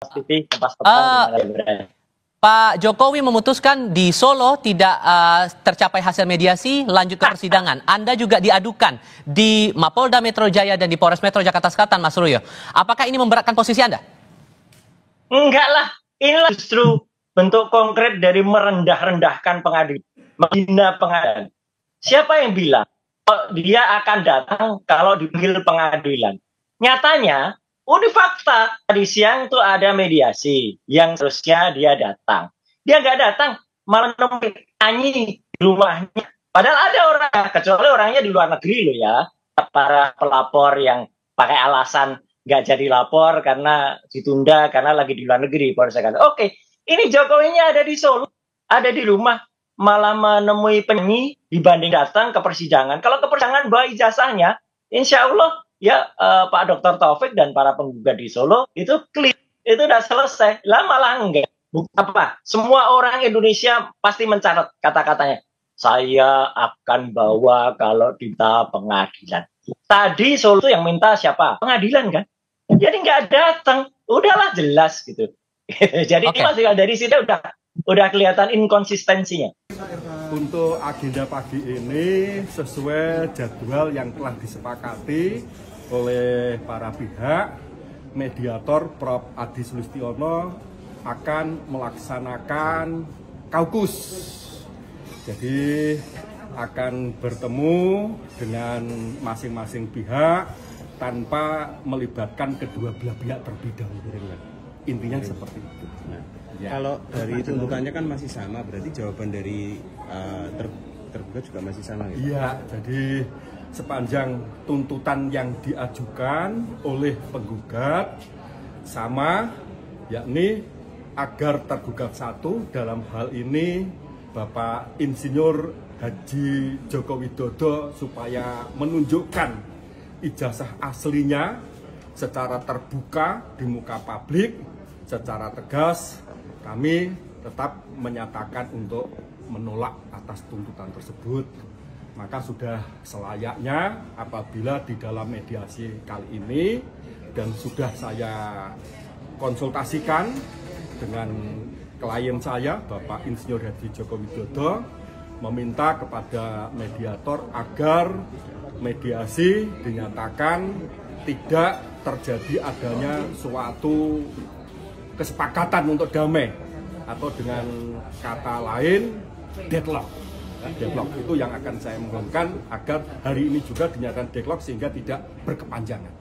TV Kompas Petang. Pak Jokowi memutuskan di Solo tidak tercapai hasil mediasi, lanjut ke persidangan. Anda juga diadukan di Mapolda Metro Jaya dan di Polres Metro Jakarta Selatan, Mas Suryo. Apakah ini memberatkan posisi Anda? Enggak lah, inilah justru bentuk konkret dari merendah-rendahkan pengadilan, menghina pengadilan. Siapa yang bilang dia akan datang kalau dipanggil pengadilan? Nyatanya, ini fakta. Tadi siang tuh ada mediasi yang seharusnya dia datang. Dia nggak datang, malah nemuin nyanyi di rumahnya. Padahal ada orang, kecuali orangnya di luar negeri loh ya. Para pelapor yang pakai alasan nggak jadi lapor karena ditunda, karena lagi di luar negeri. Oke, ini Jokowinya ada di Solo, ada di rumah, malah menemui penyanyi dibanding datang ke persidangan. Kalau ke persidangan bawa ijazahnya, insya Allah ya Pak Dr. Taufik dan para penggugat di Solo itu clear, itu udah selesai. Lah malah enggak. Apa? Semua orang Indonesia pasti mencatat kata-katanya. Saya akan bawa kalau kita pengadilan. Tadi Solo itu yang minta siapa? Pengadilan kan? Jadi nggak datang. Udahlah jelas gitu. Jadi masih dari sini udah kelihatan inkonsistensinya. Untuk agenda pagi ini sesuai jadwal yang telah disepakati oleh para pihak, mediator Prof. Adi Sulistiono akan melaksanakan kaukus. Jadi akan bertemu dengan masing-masing pihak tanpa melibatkan kedua belah pihak terlebih dahulu. Intinya seperti itu. Ya. Kalau dari tuntutannya kan masih sama, berarti jawaban dari tergugat juga masih sama gitu? Iya, jadi sepanjang tuntutan yang diajukan oleh penggugat sama, yakni agar tergugat satu dalam hal ini Bapak Insinyur Haji Joko Widodo supaya menunjukkan ijazah aslinya secara terbuka di muka publik, secara tegas. Kami tetap menyatakan untuk menolak atas tuntutan tersebut. Maka sudah selayaknya apabila di dalam mediasi kali ini dan sudah saya konsultasikan dengan klien saya, Bapak Insinyur Haji Joko Widodo, meminta kepada mediator agar mediasi dinyatakan tidak terjadi adanya suatu kesepakatan untuk damai, atau dengan kata lain deadlock. Deadlock itu yang akan saya mohonkan agar hari ini juga dinyatakan deadlock sehingga tidak berkepanjangan.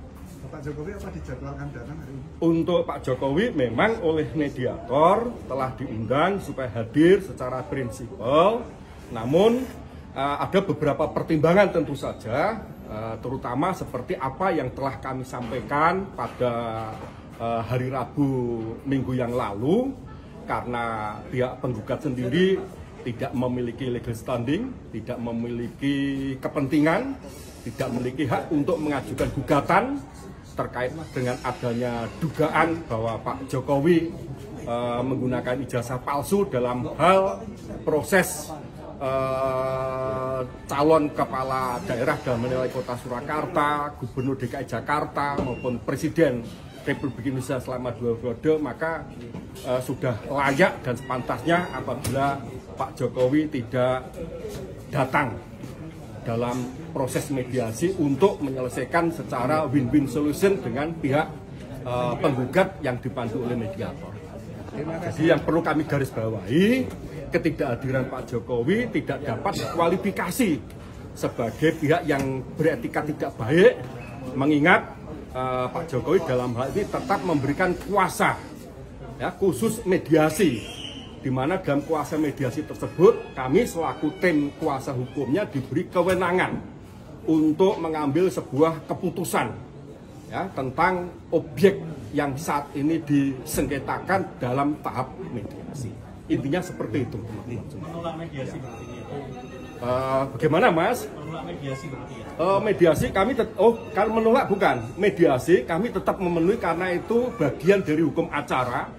Pak Jokowi apa dijadwalkan datang hari ini? Untuk Pak Jokowi memang oleh mediator telah diundang supaya hadir secara prinsipal, namun ada beberapa pertimbangan tentu saja, terutama seperti apa yang telah kami sampaikan pada hari Rabu minggu yang lalu, karena pihak penggugat sendiri tidak memiliki legal standing, tidak memiliki kepentingan, tidak memiliki hak untuk mengajukan gugatan terkait dengan adanya dugaan bahwa Pak Jokowi menggunakan ijazah palsu dalam hal proses calon kepala daerah dan menilai kota Surakarta, Gubernur DKI Jakarta maupun Presiden Republik Indonesia selama 2 periode, maka sudah layak dan sepantasnya apabila Pak Jokowi tidak datang dalam proses mediasi untuk menyelesaikan secara win-win solution dengan pihak penggugat yang dipandu oleh mediator. Jadi yang perlu kami garis bawahi, ketidakhadiran Pak Jokowi tidak dapat kualifikasi sebagai pihak yang beretika tidak baik, mengingat Pak Jokowi dalam hal ini tetap memberikan kuasa, ya, khusus mediasi, di mana dalam kuasa mediasi tersebut kami selaku tim kuasa hukumnya diberi kewenangan untuk mengambil sebuah keputusan, ya, tentang objek yang saat ini disengketakan dalam tahap mediasi. Intinya seperti itu. Menolak mediasi berarti itu. Bagaimana Mas? Menolak mediasi berarti ya? Mediasi kami kalau menolak bukan. Mediasi kami tetap memenuhi karena itu bagian dari hukum acara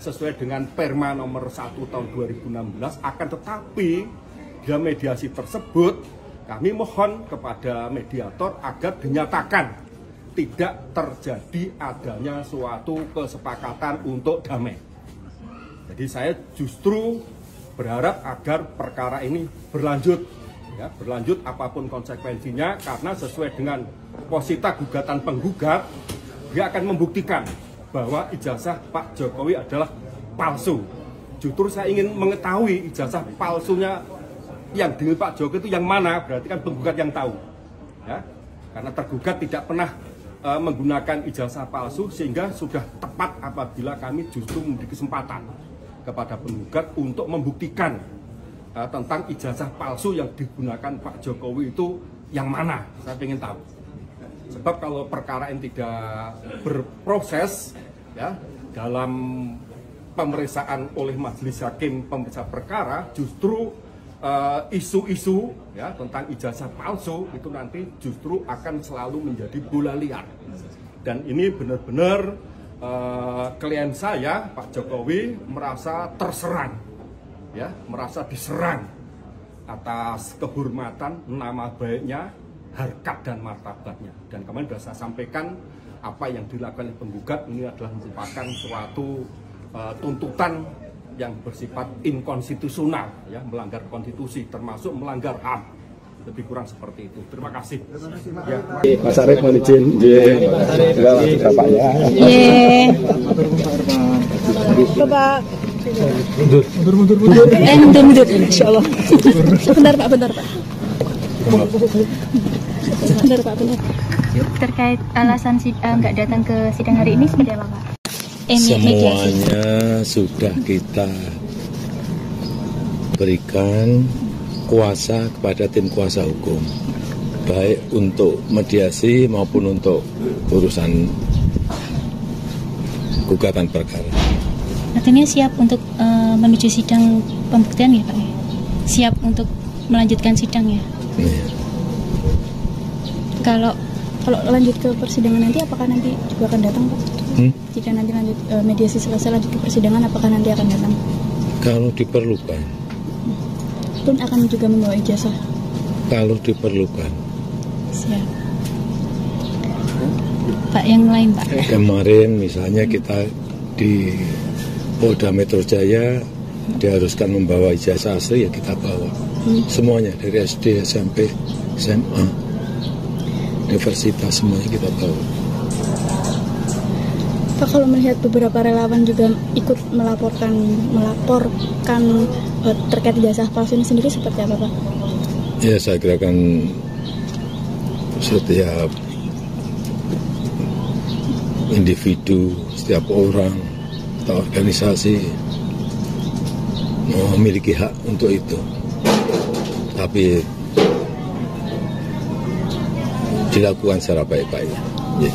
sesuai dengan Perma nomor 1 tahun 2016. Akan tetapi dalam mediasi tersebut kami mohon kepada mediator agar dinyatakan tidak terjadi adanya suatu kesepakatan untuk damai. Jadi saya justru berharap agar perkara ini berlanjut, ya, berlanjut apapun konsekuensinya, karena sesuai dengan posita gugatan penggugat, dia akan membuktikan bahwa ijazah Pak Jokowi adalah palsu. Justru saya ingin mengetahui ijazah palsunya yang dengan Pak Jokowi itu yang mana, berarti kan penggugat yang tahu, ya, karena tergugat tidak pernah menggunakan ijazah palsu, sehingga sudah tepat apabila kami justru memberi kesempatan kepada penggugat untuk membuktikan tentang ijazah palsu yang digunakan Pak Jokowi itu yang mana. Saya ingin tahu. Sebab kalau perkara ini tidak berproses, ya, dalam pemeriksaan oleh majelis hakim pemeriksa perkara, justru isu-isu, ya, tentang ijazah palsu itu nanti justru akan selalu menjadi bola liar. Dan ini benar-benar klien saya, Pak Jokowi, merasa terserang, ya, merasa diserang atas kehormatan, nama baiknya, harkat dan martabatnya. Dan kemarin sudah saya sampaikan apa yang dilakukan oleh penggugat ini adalah merupakan suatu tuntutan yang bersifat inkonstitusional, ya, melanggar konstitusi, termasuk melanggar HAM. Lebih kurang seperti itu. Terima kasih. Ya. Mas Arief mohon izin. Enggak lah, Bapak ya. Bapak. Mundur. Insyaallah. Bentar Pak. Bentar Pak. Terkait alasan nggak datang ke sidang hari ini seperti apa Pak? Semuanya sudah kita berikan kuasa kepada tim kuasa hukum, baik untuk mediasi maupun untuk urusan gugatan perkara. Artinya siap untuk menuju sidang pembuktian ya Pak? Siap untuk melanjutkan sidang ya? Ya. Kalau lanjut ke persidangan nanti, apakah nanti juga akan datang Pak? Jika nanti lanjut mediasi selesai, lanjut ke persidangan, apakah nanti akan datang? Kalau diperlukan. Pun akan juga membawa ijazah? Kalau diperlukan. Siap. Pak, yang lain Pak? Kemarin misalnya kita di Polda Metro Jaya diharuskan membawa ijazah asli, ya kita bawa. Semuanya dari SD, SMP, SMA, universitas, semuanya kita bawa. Pak, kalau melihat beberapa relawan juga ikut melaporkan terkait ijazah palsu ini sendiri, seperti apa Pak? Ya, saya kira kan setiap individu, setiap orang atau organisasi memiliki hak untuk itu. Tapi dilakukan secara baik-baik. Ya.